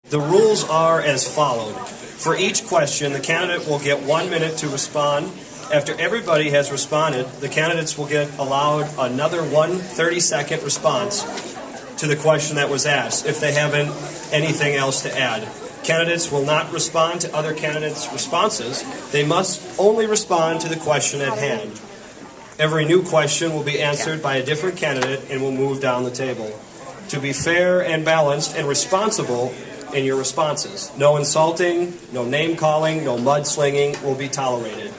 The rules are as followed. For each question, the candidate will get 1 minute to respond. After everybody has responded, the candidates will get allowed another 30-second response to the question that was asked, if they haven't anything else to add. Candidates will not respond to other candidates' responses. They must only respond to the question at hand. Every new question will be answered by a different candidate and will move down the table. To be fair and balanced and responsible in your responses. No insulting, no name-calling, no mudslinging will be tolerated.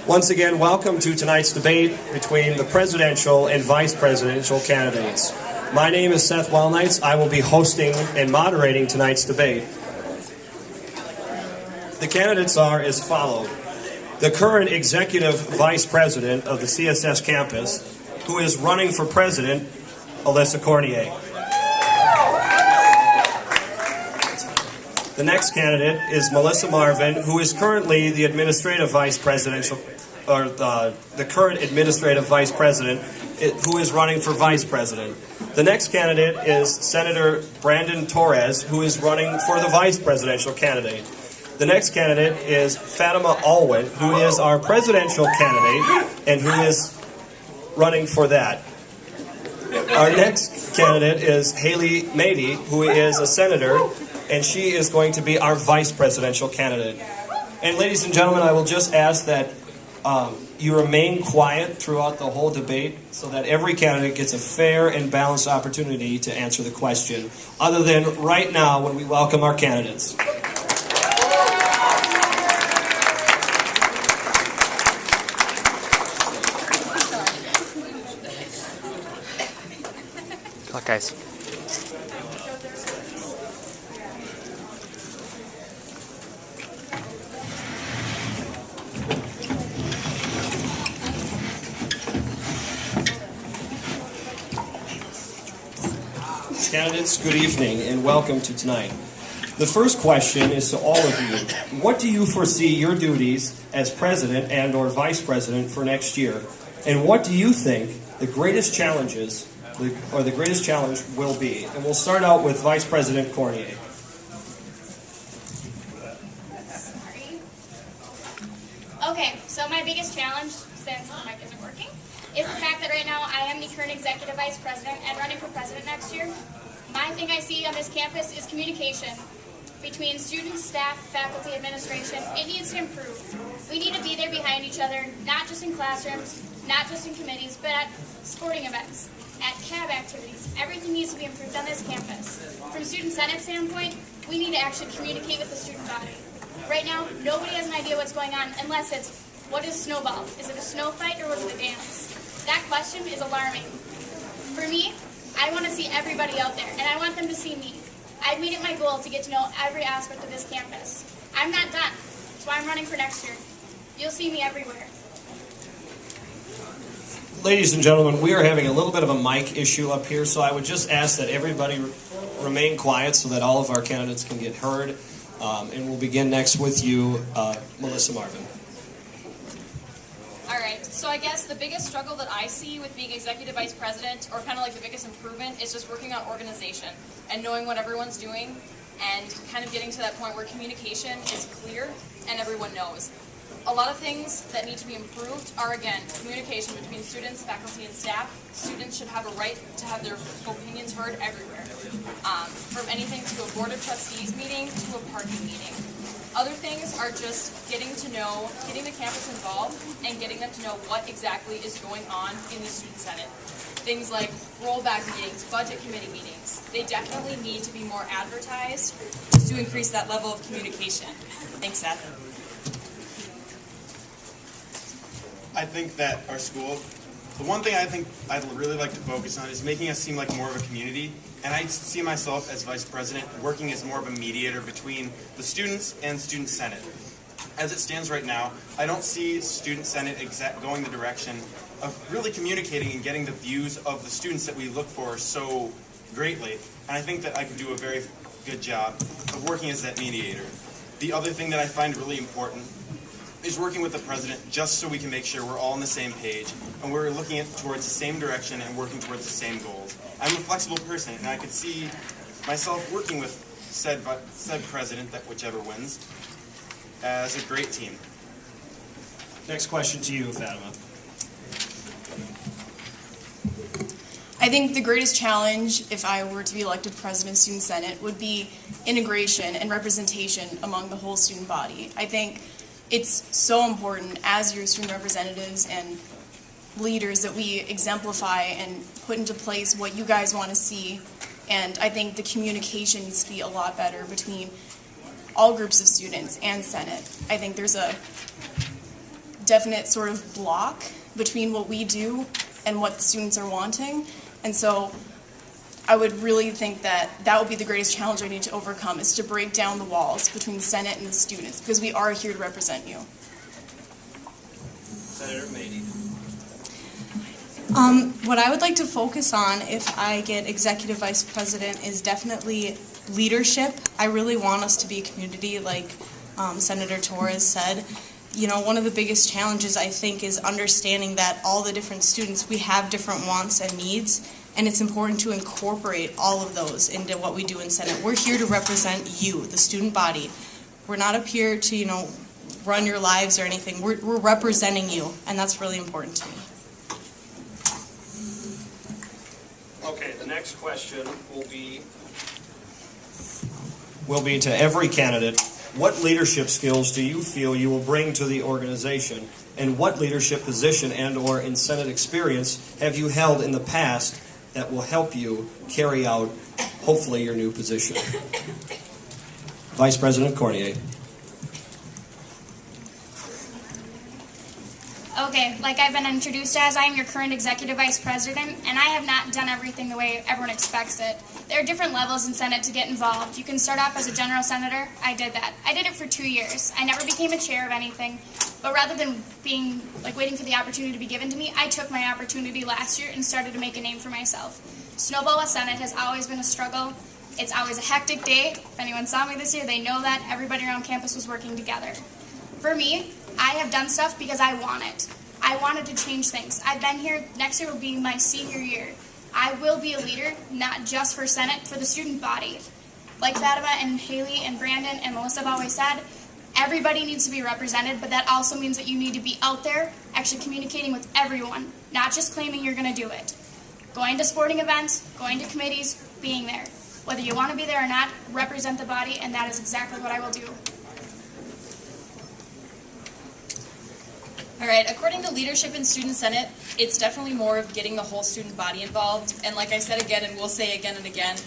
Once again, welcome to tonight's debate between the presidential and vice presidential candidates. My name is Seth Wellnights. I will be hosting and moderating tonight's debate. The candidates are as follows. The current executive vice president of the CSS campus, who is running for president, Alyssa Cornier. The next candidate is Melissa Marvin, who is currently the administrative vice presidential, or the current administrative vice president, who is running for vice president. The next candidate is Senator Brandon Torres, who is running for the vice presidential candidate. The next candidate is Fatima Alwyn, who is our presidential candidate and who is running for that. Our next candidate is Haley Mady, who is a senator, and she is going to be our vice presidential candidate. And ladies and gentlemen, I will just ask that you remain quiet throughout the whole debate so that every candidate gets a fair and balanced opportunity to answer the question, other than right now when we welcome our candidates. Good luck, guys. Candidates, good evening and welcome to tonight. The first question is to all of you. What do you foresee your duties as president and or vice president for next year? And what do you think the greatest challenges or the greatest challenge will be? And we'll start out with Vice President Cornier. Okay, so my biggest challenge, since the mic isn't working, is the fact that right now I am the current executive vice president and running for president next year. My thing I see on this campus is communication between students, staff, faculty, administration. It needs to improve. We need to be there behind each other, not just in classrooms, not just in committees, but at sporting events, at CAB activities. Everything needs to be improved on this campus. From Student Senate standpoint, we need to actually communicate with the student body. Right now, nobody has an idea what's going on unless it's, what is snowball? Is it a snow fight or was it a dance? That question is alarming. For me, I want to see everybody out there, and I want them to see me. I've made it my goal to get to know every aspect of this campus. I'm not done. That's why I'm running for next year. You'll see me everywhere. Ladies and gentlemen, we are having a little bit of a mic issue up here, so I would just ask that everybody remain quiet so that all of our candidates can get heard. And we'll begin next with you, Melissa Marvin. All right, so I guess the biggest struggle that I see with being executive vice president, or kind of like the biggest improvement, is just working on organization and knowing what everyone's doing and kind of getting to that point where communication is clear and everyone knows. A lot of things that need to be improved are, again, communication between students, faculty, and staff. Students should have a right to have their opinions heard everywhere, from anything to a board of trustees meeting to a party meeting. Other things are just getting the campus involved and getting them to know what exactly is going on in the Student Senate. Things like rollback meetings, budget committee meetings. They definitely need to be more advertised just to increase that level of communication. Thanks, Seth. I think that our school, the one thing I think I'd really like to focus on is making us seem like more of a community. And I see myself as vice president working as more of a mediator between the students and Student Senate. As it stands right now, I don't see Student Senate going the direction of really communicating and getting the views of the students that we look for so greatly. And I think that I can do a very good job of working as that mediator. The other thing that I find really important is working with the president just so we can make sure we're all on the same page and we're looking towards the same direction and working towards the same goals. I'm a flexible person, and I could see myself working with said president, that whichever wins, as a great team. Next question to you, Fatima. I think the greatest challenge, if I were to be elected president of Student Senate, would be integration and representation among the whole student body. I think it's so important as your student representatives and leaders that we exemplify and put into place what you guys want to see. And I think the communication needs to be a lot better between all groups of students and Senate. I think there's a definite sort of block between what we do and what the students are wanting. And so I would really think that that would be the greatest challenge I need to overcome, is to break down the walls between the Senate and the students, because we are here to represent you. Senator Mady. What I would like to focus on if I get executive vice president is definitely leadership. I really want us to be a community, like Senator Torres said. You know, one of the biggest challenges, I think, is understanding that all the different students, we have different wants and needs, and it's important to incorporate all of those into what we do in Senate. We're here to represent you, the student body. We're not up here to, you know, run your lives or anything. We're representing you, and that's really important to me. Okay, the next question will be to every candidate. What leadership skills do you feel you will bring to the organization, and what leadership position and/or in Senate experience have you held in the past that will help you carry out, hopefully, your new position? Vice President Cornier. Okay, like I've been introduced as, I am your current executive vice president, and I have not done everything the way everyone expects it. There are different levels in Senate to get involved. You can start off as a general senator. I did that. I did it for 2 years. I never became a chair of anything, but rather than being waiting for the opportunity to be given to me, I took my opportunity last year and started to make a name for myself. Snowball with Senate has always been a struggle. It's always a hectic day. If anyone saw me this year, they know that. Everybody around campus was working together. For me, I have done stuff because I want it. I wanted to change things. I've been here. Next year will be my senior year. I will be a leader, not just for Senate, for the student body. Like Fatima and Haley and Brandon and Melissa have always said, everybody needs to be represented, but that also means that you need to be out there actually communicating with everyone, not just claiming you're going to do it. Going to sporting events, going to committees, being there. Whether you want to be there or not, represent the body, and that is exactly what I will do. All right, according to leadership in Student Senate, it's definitely more of getting the whole student body involved. And like I said again, and we'll say again and again,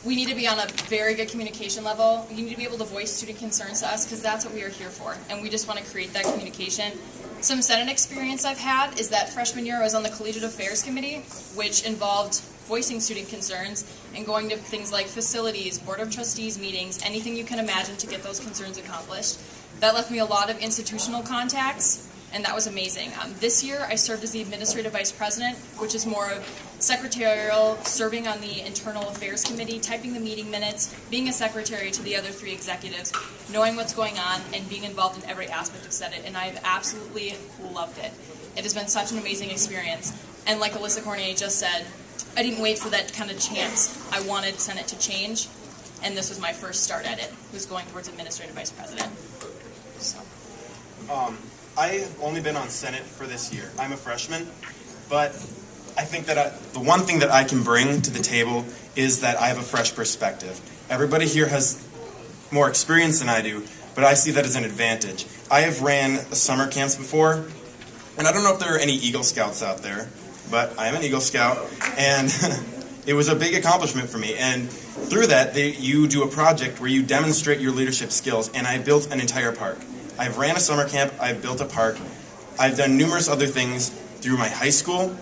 we need to be on a very good communication level. You need to be able to voice student concerns to us, because that's what we are here for. And we just want to create that communication. Some Senate experience I've had is that freshman year I was on the Collegiate Affairs Committee, which involved voicing student concerns and going to things like facilities, Board of Trustees meetings, anything you can imagine to get those concerns accomplished. That left me a lot of institutional contacts, and that was amazing. This year, I served as the Administrative Vice President, which is more of secretarial, serving on the Internal Affairs Committee, typing the meeting minutes, being a secretary to the other 3 executives, knowing what's going on, and being involved in every aspect of Senate, and I've absolutely loved it. It has been such an amazing experience, and like Alyssa Cornier just said, I didn't wait for that kind of chance. I wanted Senate to change, and this was my first start at it, was going towards Administrative Vice President. So. I have only been on Senate for this year. I'm a freshman, but I think that the one thing that I can bring to the table is that I have a fresh perspective. Everybody here has more experience than I do, but I see that as an advantage. I have ran summer camps before, and I don't know if there are any Eagle Scouts out there, but I am an Eagle Scout, and it was a big accomplishment for me. And through that, you do a project where you demonstrate your leadership skills, and I built an entire park. I've ran a summer camp, I've built a park, I've done numerous other things through my high school.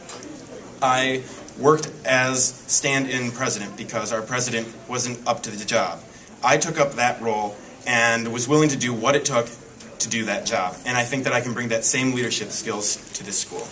I worked as stand-in president because our president wasn't up to the job. I took up that role and was willing to do what it took to do that job. And I think that I can bring that same leadership skills to this school.